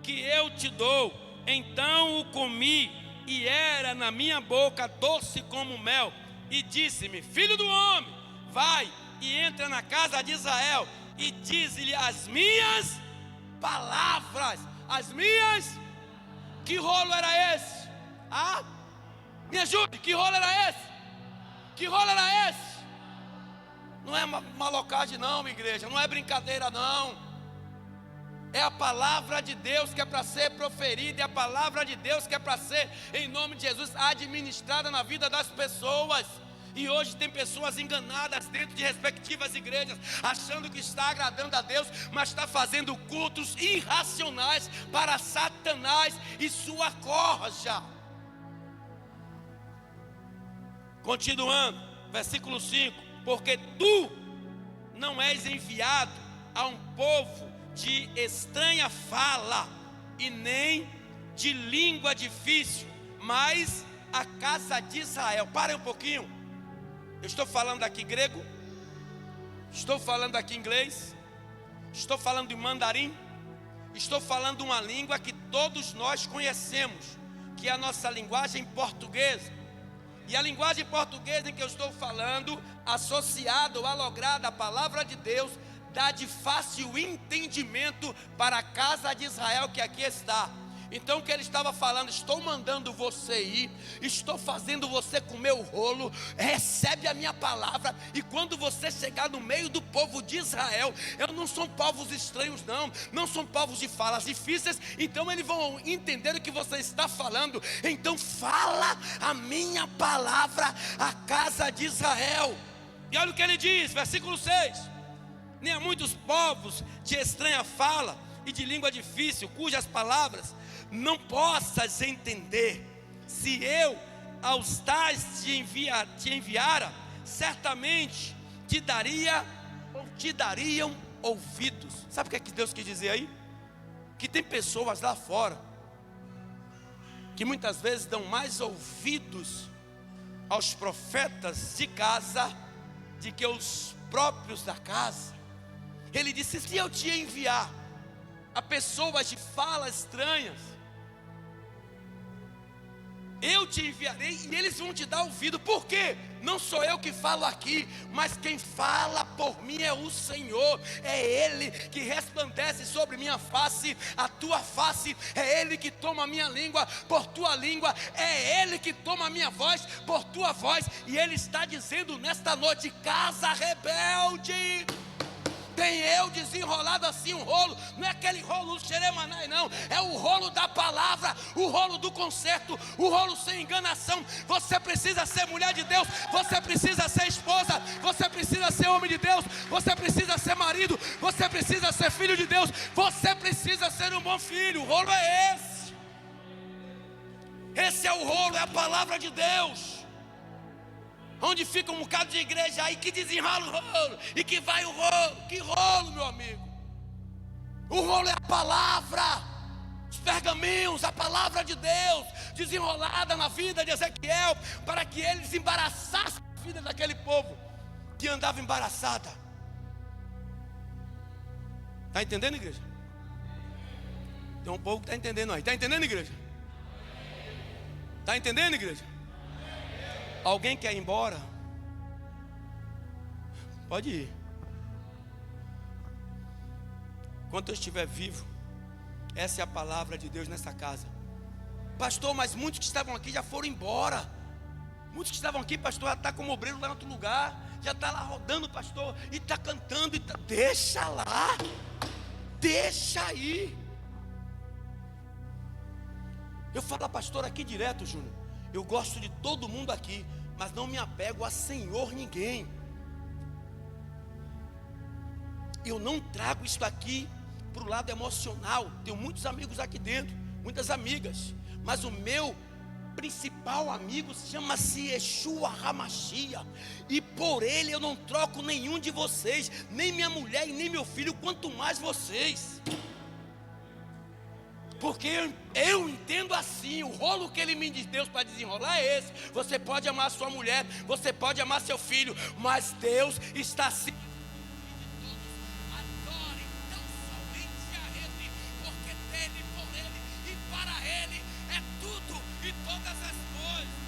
que eu te dou. Então o comi, e era na minha boca doce como mel. E disse-me: filho do homem, vai e entra na casa de Israel, e diz-lhe as minhas palavras. As minhas? Que rolo era esse? Me ajude, que rolo era esse? Que rolo era esse? Não é malocagem não, minha igreja, não é brincadeira não. É a palavra de Deus que é para ser proferida, é a palavra de Deus que é para ser, em nome de Jesus, administrada na vida das pessoas. E hoje tem pessoas enganadas dentro de respectivas igrejas, achando que está agradando a Deus, mas está fazendo cultos irracionais para Satanás e sua corja. Continuando, versículo 5: porque tu não és enviado a um povo de estranha fala, e nem de língua difícil, mas a casa de Israel. Parem um pouquinho. Eu estou falando aqui grego, estou falando aqui inglês, estou falando em mandarim, estou falando uma língua que todos nós conhecemos, que é a nossa linguagem portuguesa. E a linguagem portuguesa em que eu estou falando, associada ou alograda à palavra de Deus, dá de fácil entendimento para a casa de Israel que aqui está. Então o que ele estava falando: estou mandando você ir, estou fazendo você comer o rolo, recebe a minha palavra, e quando você chegar no meio do povo de Israel, não são povos estranhos não são povos de falas difíceis, então eles vão entender o que você está falando. Então fala a minha palavra à casa de Israel. E olha o que ele diz, versículo 6: nem a muitos povos de estranha fala e de língua difícil, cujas palavras não possas entender. Se eu aos tais te enviara, certamente te dariam ouvidos. Sabe o que é que Deus quis dizer aí? Que tem pessoas lá fora que muitas vezes dão mais ouvidos aos profetas de casa do que os próprios da casa. Ele disse: se eu te enviar a pessoas de falas estranhas, eu te enviarei e eles vão te dar ouvido. Por quê? Não sou eu que falo aqui, mas quem fala por mim é o Senhor. É Ele que resplandece sobre minha face, a tua face. É Ele que toma a minha língua por tua língua. É Ele que toma a minha voz por tua voz. E Ele está dizendo nesta noite: casa rebelde, tem eu desenrolado assim um rolo. Não é aquele rolo xeremanai não, é o rolo da palavra, o rolo do conserto, o rolo sem enganação. Você precisa ser mulher de Deus, você precisa ser esposa, você precisa ser homem de Deus, você precisa ser marido, você precisa ser filho de Deus, você precisa ser um bom filho. O rolo é esse. Esse é o rolo, é a palavra de Deus. Onde fica um bocado de igreja aí que desenrola o rolo e que vai o rolo. Que rolo, meu amigo? O rolo é a palavra, os pergaminhos, a palavra de Deus desenrolada na vida de Ezequiel, para que ele desembaraçasse a vida daquele povo que andava embaraçada. Está entendendo, igreja? Tem um povo que está entendendo aí. Está entendendo, igreja? Está entendendo, igreja? Alguém quer ir embora? Pode ir. Enquanto eu estiver vivo, essa é a palavra de Deus nessa casa. Pastor, mas muitos que estavam aqui já foram embora. Muitos que estavam aqui, pastor, já está como obreiro lá em outro lugar. Já está lá rodando, pastor, e está cantando. Deixa lá. Deixa aí. Eu falo, pastor, aqui direto, Júnior. Eu gosto de todo mundo aqui, mas não me apego a senhor ninguém. Eu não trago isso aqui para o lado emocional. Tenho muitos amigos aqui dentro, muitas amigas, mas o meu principal amigo chama-se Yeshua HaMashiach, e por ele eu não troco nenhum de vocês, nem minha mulher e nem meu filho, quanto mais vocês. Porque eu entendo assim, o rolo que ele me diz Deus para desenrolar é esse. Você pode amar sua mulher, você pode amar seu filho, mas Deus está assim. Adore tão somente a Ele, porque dele, por Ele e para Ele é tudo e todas as coisas.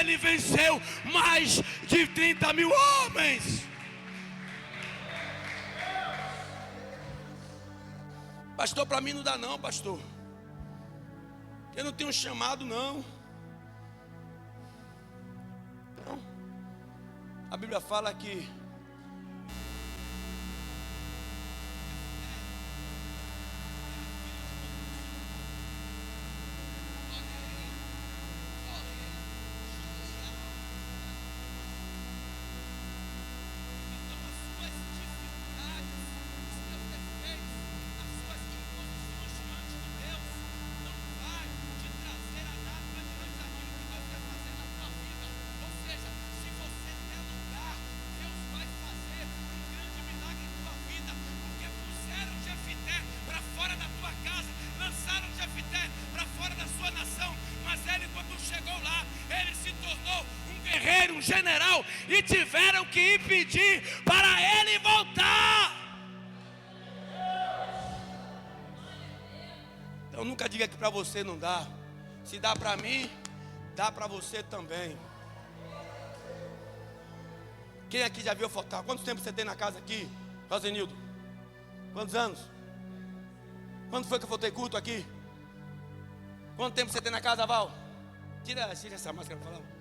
ele venceu mais de 30 mil homens. Pastor, para mim não dá não, pastor. Eu não tenho chamado não. Não. A Bíblia fala que um general e tiveram que impedir para ele voltar. Então nunca diga que para você não dá. Se dá para mim, dá para você também. Quem aqui já viu faltar? Quanto tempo você tem na casa aqui, Rosenildo? Quantos anos? Quando foi que eu faltei culto aqui? Quanto tempo você tem na casa, Val? Tira essa máscara para falar.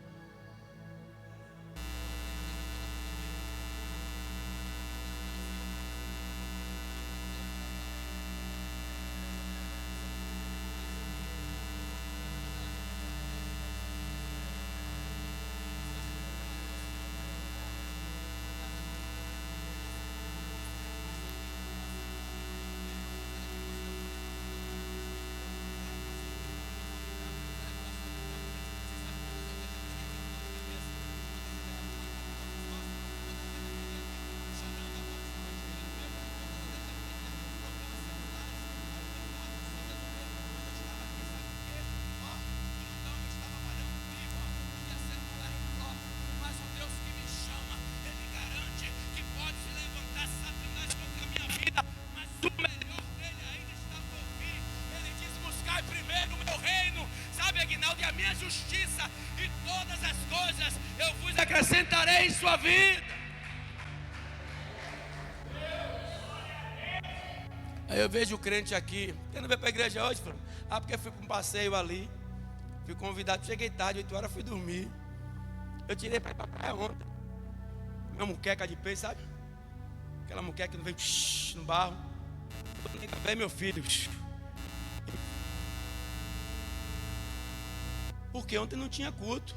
Justiça e todas as coisas eu vos acrescentarei em sua vida. Aí eu vejo o crente aqui. Quem não veio para a igreja hoje? Porque fui para um passeio ali. Fui convidado, cheguei tarde, 8 horas fui dormir. Eu tirei para ir para a praia ontem. Minha muqueca de peixe, sabe? Aquela muqueca que não vem no barro. Vem meu filho. Porque ontem não tinha culto.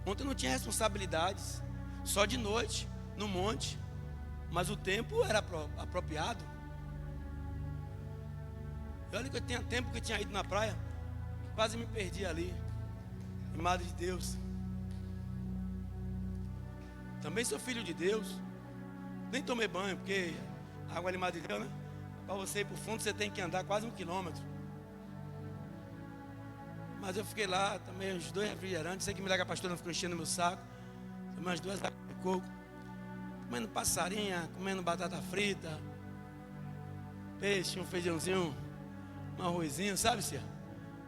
Ontem não tinha responsabilidades. Só de noite, no monte. Mas o tempo era apropriado. E olha que eu tinha tempo que eu tinha ido na praia. Quase me perdi ali. Madre de Deus. Também sou filho de Deus. Nem tomei banho, porque a água de Madre de Deus, né? Para você ir para o fundo, você tem que andar quase 1 quilômetro. Mas eu fiquei lá, tomei uns 2 refrigerantes. Sei que me a pastora não ficou enchendo meu saco. Tomei umas 2 águas de coco. Comendo passarinha, comendo batata frita. Peixe, um feijãozinho, um arrozinho, sabe, Cia?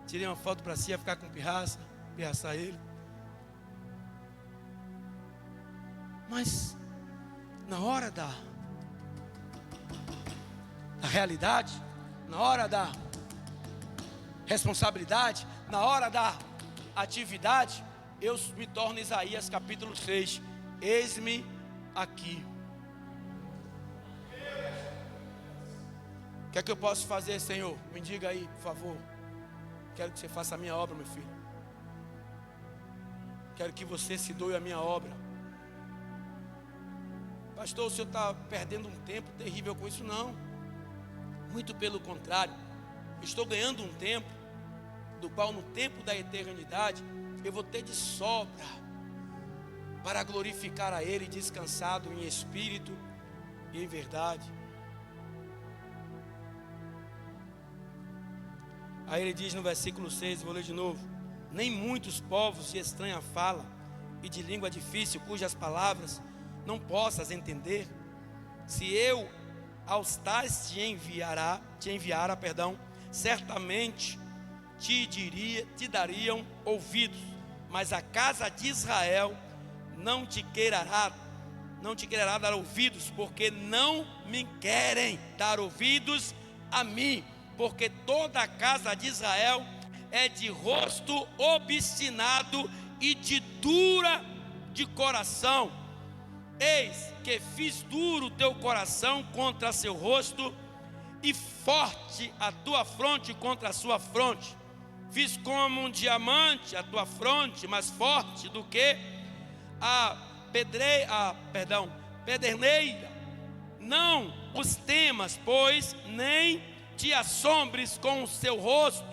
Tirei uma foto para Cia ficar com pirraçar ele. Mas, na hora da realidade, na hora da responsabilidade, na hora da atividade, eu me torno Isaías capítulo 6. Eis-me aqui. O que é que eu posso fazer, Senhor? Me diga aí, por favor. Quero que você faça a minha obra, meu filho. Quero que você se doe a minha obra. Pastor, o senhor está perdendo um tempo terrível com isso? Não. Muito pelo contrário. Estou ganhando um tempo, do qual no tempo da eternidade eu vou ter de sobra para glorificar a Ele, descansado em espírito e em verdade. Aí ele diz no versículo 6, vou ler de novo: nem muitos povos de estranha fala e de língua difícil, cujas palavras não possas entender. Se eu aos tais te enviara, certamente te dariam ouvidos, mas a casa de Israel não te quererá dar ouvidos, porque não me querem dar ouvidos a mim, porque toda a casa de Israel é de rosto obstinado e de dura de coração. Eis que fiz duro o teu coração contra seu rosto, e forte a tua fronte contra a sua fronte. Fiz como um diamante a tua fronte, mais forte do que a pederneira. Não os temas, pois nem te assombres com o seu rosto,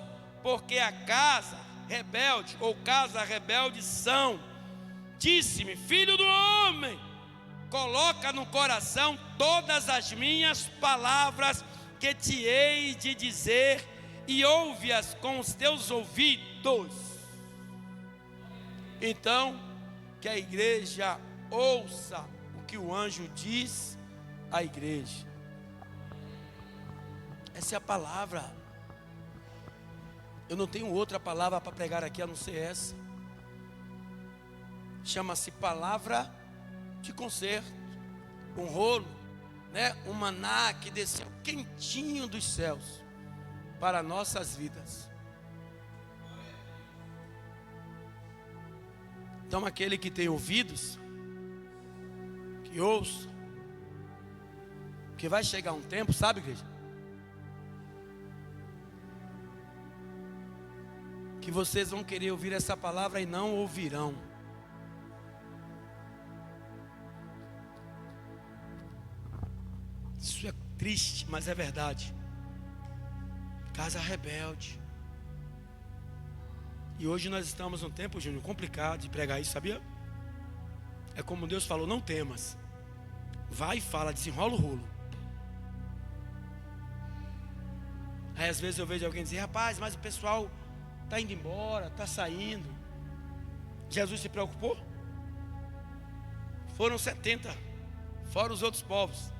porque a casa rebelde ou casa rebelde são. Disse-me: filho do homem, coloca no coração todas as minhas palavras que te hei de dizer, e ouve-as com os teus ouvidos. Então, que a igreja ouça o que o anjo diz à igreja. Essa é a palavra. Eu não tenho outra palavra para pregar aqui a não ser essa. Chama-se palavra de conserto. Um rolo, né? Um maná que desceu quentinho dos céus para nossas vidas. Então, aquele que tem ouvidos, que ouça, que vai chegar um tempo, sabe, igreja? Que vocês vão querer ouvir essa palavra e não ouvirão. Isso é triste, mas é verdade. Casa rebelde. E hoje nós estamos num tempo, Júnior, complicado de pregar isso, sabia? É como Deus falou: não temas. Vai e fala, desenrola o rolo. Aí às vezes eu vejo alguém dizer: rapaz, mas o pessoal está indo embora, está saindo. Jesus se preocupou? Foram 70, fora os outros povos.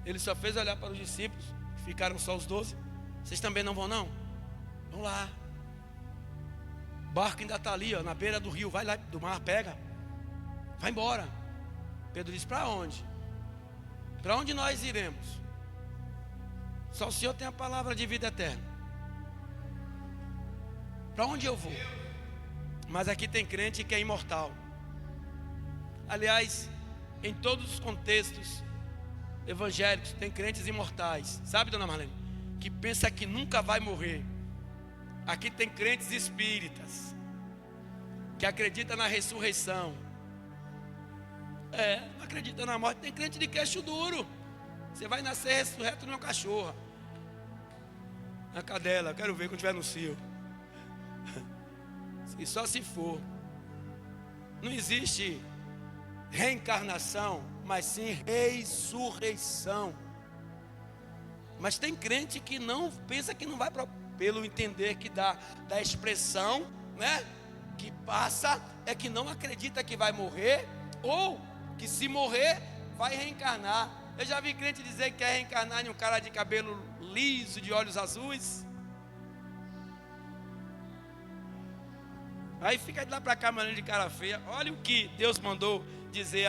Ele só fez olhar para os discípulos, ficaram só os 12. Vocês também não vão, não? Vão lá. O barco ainda está ali, ó, na beira do rio. Vai lá do mar, pega. Vai embora. Pedro disse: para onde? Para onde nós iremos? Só o Senhor tem a palavra de vida eterna. Para onde eu vou? Mas aqui tem crente que é imortal. Aliás, em todos os contextos evangélicos tem crentes imortais. Sabe, dona Marlene? Que pensa que nunca vai morrer. Aqui tem crentes espíritas que acreditam na ressurreição. Não acredita na morte. Tem crente de queixo duro. Você vai nascer ressurreto numa cachorra, na cadela. Quero ver quando estiver no cio. E só se for. Não existe reencarnação, mas sim ressurreição. Mas tem crente que não pensa que não vai, pelo entender que dá da expressão, né, que passa, é que não acredita que vai morrer, ou que se morrer vai reencarnar. Eu já vi crente dizer que quer reencarnar em um cara de cabelo liso, de olhos azuis. Aí fica de lá para cá, mano, de cara feia. Olha o que Deus mandou dizer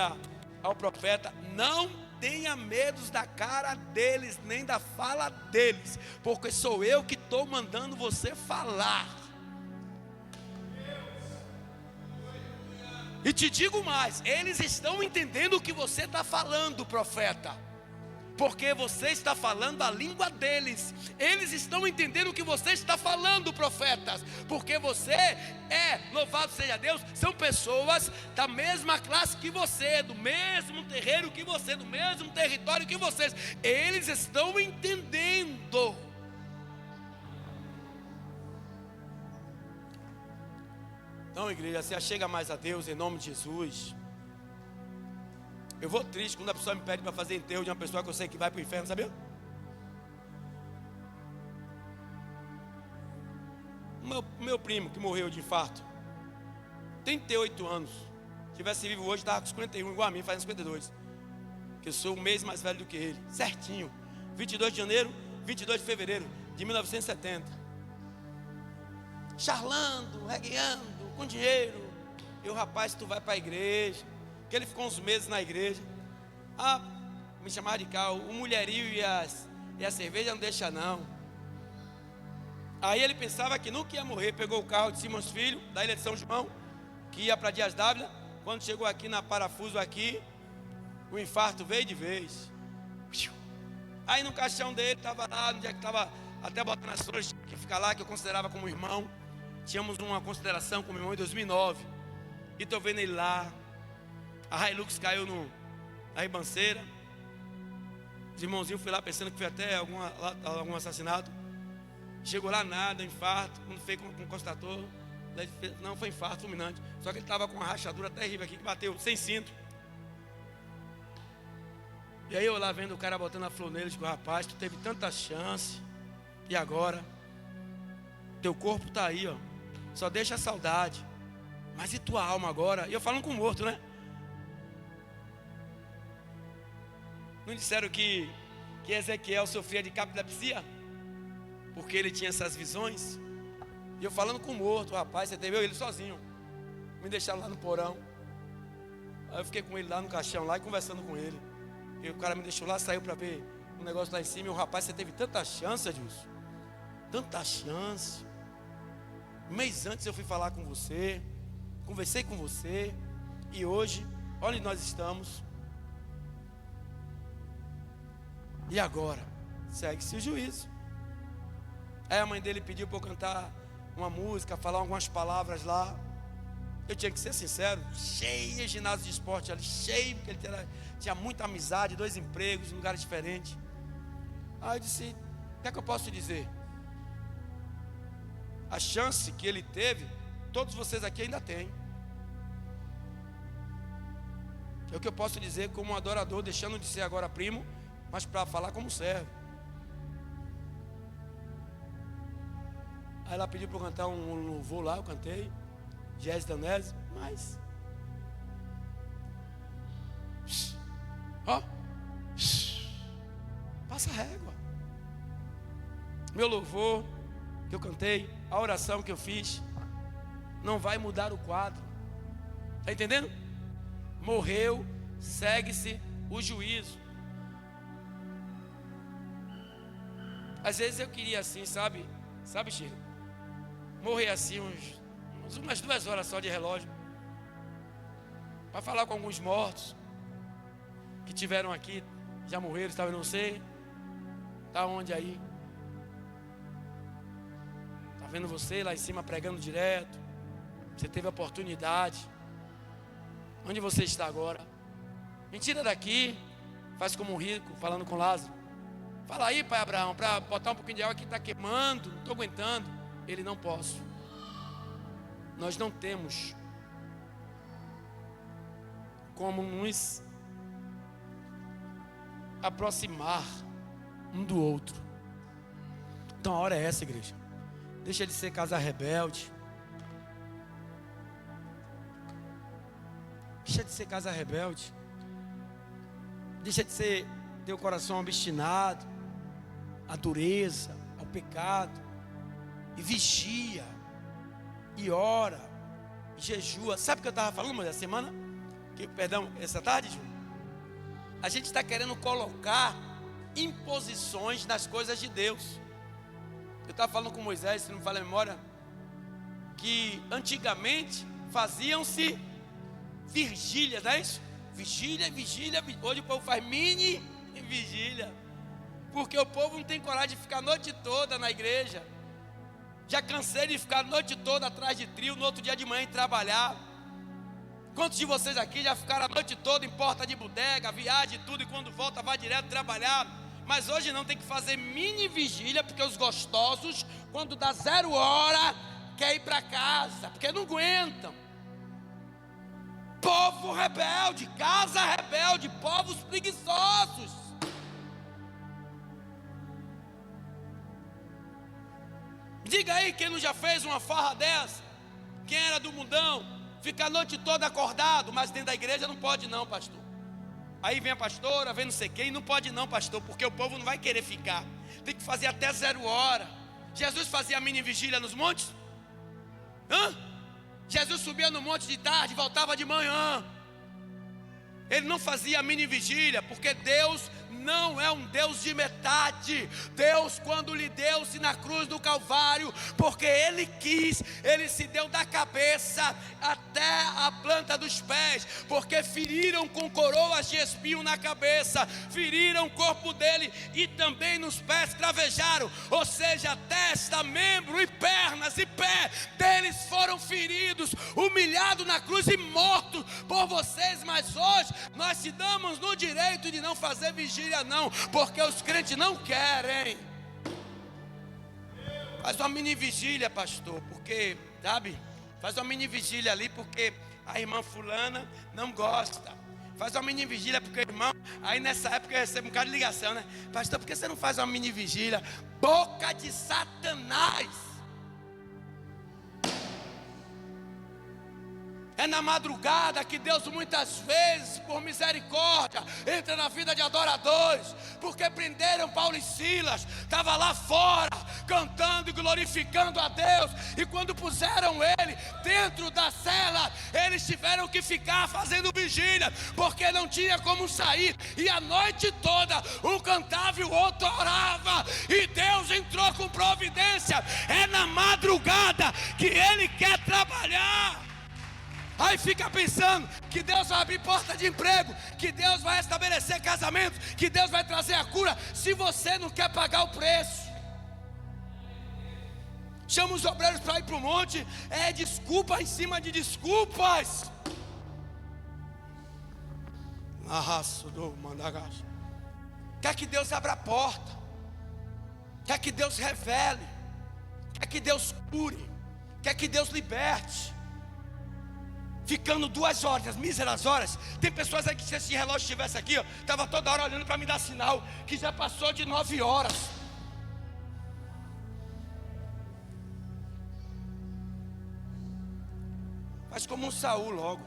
ao profeta: não tenha medo da cara deles, nem da fala deles, porque sou eu que estou mandando você falar. E te digo mais, eles estão entendendo o que você está falando, profeta, porque você está falando a língua deles. Eles estão entendendo o que você está falando, profetas, porque você louvado seja Deus, são pessoas da mesma classe que você, do mesmo terreiro que você, do mesmo território que vocês. Eles estão entendendo. Então, igreja, se achega mais a Deus em nome de Jesus. Eu vou triste quando a pessoa me pede para fazer enterro de uma pessoa que eu sei que vai para o inferno, sabia? Meu primo que morreu de infarto, 38 anos. Se tivesse vivo hoje, estava com 51, igual a mim, fazendo 52. Que eu sou um mês mais velho do que ele, certinho. 22 de janeiro, 22 de fevereiro de 1970. charlando, regueando, com dinheiro. E o rapaz, tu vai para a igreja. Que ele ficou uns meses na igreja. Me chamaram de cá, o mulherio e a cerveja não deixa não. Aí ele pensava que nunca ia morrer. Pegou o carro de Simões Filho, da ilha de São João, que ia para Dias Dávila. Quando chegou aqui na Parafuso aqui, o infarto veio de vez. Aí no caixão dele, estava lá, no dia que estava até botando as flores que fica lá, que eu considerava como irmão. Tínhamos uma consideração como irmão em 2009. E estou vendo ele lá. A Hilux caiu na ribanceira. Os irmãozinhos fui lá pensando que foi até algum assassinato. Chegou lá nada, infarto. Quando fez, constatou. Não, foi infarto fulminante. Só que ele estava com uma rachadura terrível aqui, que bateu sem cinto. E aí eu lá vendo o cara botando a flor nele, digo, rapaz, tu teve tanta chance. E agora? Teu corpo está aí, ó. Só deixa a saudade. Mas e tua alma agora? E eu falando com o morto, né? Não disseram que Ezequiel sofria de catalepsia? Porque ele tinha essas visões? E eu falando com o morto, rapaz, você teve ele sozinho. Me deixaram lá no porão. Aí eu fiquei com ele lá no caixão, lá e conversando com ele. E o cara me deixou lá, saiu para ver um negócio lá em cima. E o rapaz, você teve tanta chance, Adilson. Tanta chance. Um mês antes eu fui falar com você. Conversei com você. E hoje, olha onde nós estamos. E agora? Segue-se o juízo. Aí a mãe dele pediu para eu cantar uma música, falar algumas palavras lá. Eu tinha que ser sincero, cheio de ginásio de esporte ali, cheio, porque ele tinha muita amizade, 2 empregos, em lugares diferentes. Aí eu disse, o que é que eu posso dizer? A chance que ele teve, todos vocês aqui ainda têm. É o que eu posso dizer como um adorador, deixando de ser agora primo, mas para falar como servo. Aí ela pediu para eu cantar um louvor lá, eu cantei. Jazz Danese, mas passa a régua. Meu louvor que eu cantei, a oração que eu fiz, não vai mudar o quadro. Está entendendo? Morreu, segue-se o juízo. Às vezes eu queria assim, sabe Chico? Morrer assim umas 2 horas só de relógio, para falar com alguns mortos que tiveram aqui, já morreram, estavam, não sei, está onde aí? Está vendo você lá em cima pregando direto? Você teve a oportunidade. Onde você está agora? Me tira daqui, faz como um rico falando com Lázaro. Fala aí, pai Abraão, para botar um pouquinho de água que está queimando, não estou aguentando. Ele, não posso. Nós não temos como nos aproximar um do outro. Então a hora é essa, igreja. Deixa de ser casa rebelde. Deixa de ser casa rebelde. Deixa de ser teu coração obstinado à dureza, ao pecado. E vigia. E ora. E jejua. Sabe o que eu estava falando, mas essa semana? Essa tarde, Ju? A gente está querendo colocar imposições nas coisas de Deus. Eu estava falando com Moisés, se não me falha a memória, que antigamente faziam-se vigílias, não é isso? Vigília. Hoje o povo faz mini vigília. Porque o povo não tem coragem de ficar a noite toda na igreja. Já cansei de ficar a noite toda atrás de trio, no outro dia de manhã e trabalhar. Quantos de vocês aqui já ficaram a noite toda em porta de bodega, viagem e tudo, e quando volta vai direto trabalhar? Mas hoje não, tem que fazer mini vigília, porque os gostosos, quando dá 0 hora, quer ir para casa, porque não aguentam. Povo rebelde, casa rebelde, povos preguiçosos. Diga aí quem não já fez uma farra dessa. Quem era do mundão, fica a noite toda acordado, mas dentro da igreja não pode não, pastor. Aí vem a pastora, vem não sei quem, não pode não, pastor, porque o povo não vai querer ficar. Tem que fazer até 0 hora. Jesus fazia mini vigília nos montes? Jesus subia no monte de tarde, voltava de manhã. Ele não fazia mini vigília, porque Deus não é um Deus de metade. Deus, quando lhe deu-se na cruz do Calvário, porque Ele quis, Ele se deu da cabeça até a planta dos pés, porque feriram com coroas de espinho na cabeça, feriram o corpo dele e também nos pés cravejaram, ou seja, testa, membro e pernas e pé deles foram feridos, humilhados na cruz e mortos por vocês. Mas hoje nós te damos no direito de não fazer vigília, não, porque os crentes não querem. Faz uma mini vigília, pastor, porque, sabe, faz uma mini vigília ali porque a irmã fulana não gosta. Faz uma mini vigília porque, irmão, aí nessa época eu recebo um bocado de ligação, né? Pastor, por que você não faz uma mini vigília? Boca de Satanás. É na madrugada que Deus muitas vezes, por misericórdia, entra na vida de adoradores, porque prenderam Paulo e Silas, estava lá fora, cantando e glorificando a Deus, e quando puseram ele dentro da cela, eles tiveram que ficar fazendo vigília, porque não tinha como sair, e a noite toda, um cantava e o outro orava, e Deus entrou com providência. É na madrugada que Ele quer trabalhar. Aí fica pensando que Deus vai abrir porta de emprego, que Deus vai estabelecer casamento, que Deus vai trazer a cura, se você não quer pagar o preço. Chama os obreiros para ir para o monte, é desculpa em cima de desculpas. Quer que Deus abra a porta, quer que Deus revele, quer que Deus cure, quer que Deus liberte. Ficando 2 horas, as míseras horas. Tem pessoas aí que se esse relógio estivesse aqui, estava toda hora olhando para me dar sinal que já passou de 9 horas. Faz como um Saul logo.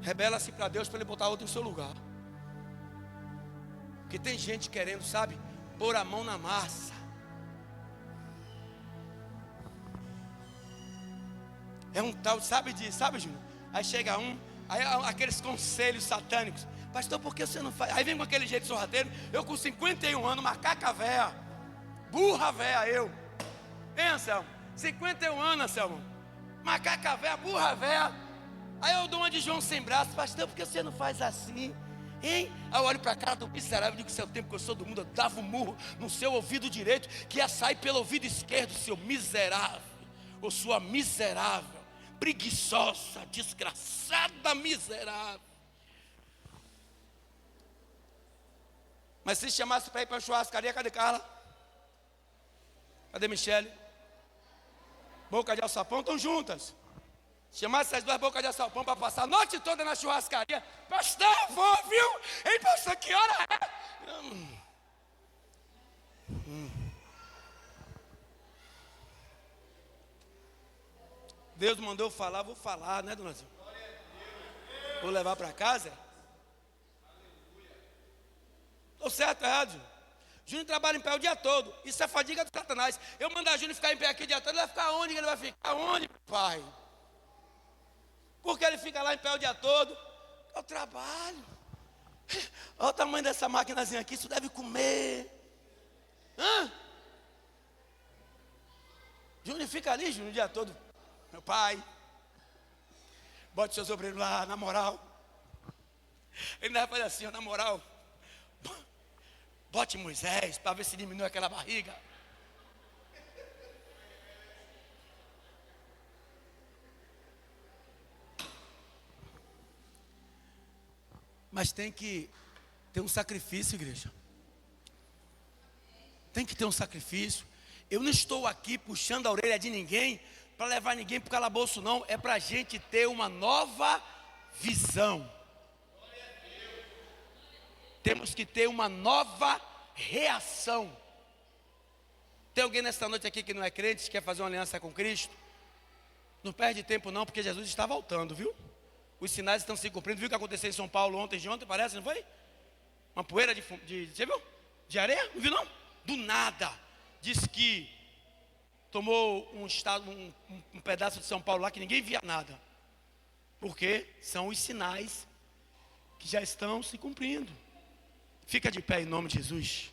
Rebela-se para Deus para Ele botar outro em seu lugar. Porque tem gente querendo, sabe, pôr a mão na massa. É um tal, sabe, Júnior? Aí chega aí aqueles conselhos satânicos. Pastor, por que você não faz? Aí vem com aquele jeito sorrateiro. Eu com 51 anos, macaca véia, burra véia, eu. Hein, Anselmo? 51 anos, Anselmo. Macaca véia, burra véia. Aí eu dou uma de João sem braço. Pastor, por que você não faz assim? Hein? Aí eu olho para a cara do miserável e digo: seu tempo que eu sou do mundo, eu dava um murro no seu ouvido direito, que ia sair pelo ouvido esquerdo, seu miserável, ou sua miserável, preguiçosa, desgraçada, miserável. Mas se chamasse para ir para a churrascaria, cadê Carla? Cadê Michele? Boca de alçapão, estão juntas. Chamasse essas 2 bocas de alçapão para passar a noite toda na churrascaria. Pastor, eu vou, viu? Ei, pastor, que hora é? Deus mandou eu falar, vou falar, né, dona Zilma? Vou levar para casa? Estou certo ou errado, Júnior? Júnior trabalha em pé o dia todo. Isso é fadiga do Satanás. Eu mandar Júnior ficar em pé aqui o dia todo, ele vai ficar onde? Ele vai ficar onde, pai? Porque ele fica lá em pé o dia todo? Eu trabalho. Olha o tamanho dessa maquinazinha aqui, isso deve comer. Júnior fica ali, Júnior, o dia todo. Meu pai, bote seus obreiros lá, na moral. Ele não vai fazer assim, ó, na moral. Bote Moisés, para ver se diminui aquela barriga. Mas tem que ter um sacrifício, igreja. Tem que ter um sacrifício. Eu não estou aqui puxando a orelha de ninguém para levar ninguém para o calabouço, não. É para a gente ter uma nova visão. Temos que ter uma nova reação. Tem alguém nesta noite aqui que não é crente, que quer fazer uma aliança com Cristo? Não perde tempo não, porque Jesus está voltando, viu? Os sinais estão se cumprindo. Viu o que aconteceu em São Paulo ontem, parece, não foi? Uma poeira você viu? De areia, não viu não? Do nada. Diz que tomou um pedaço de São Paulo lá que ninguém via nada. Porque são os sinais que já estão se cumprindo. Fica de pé em nome de Jesus.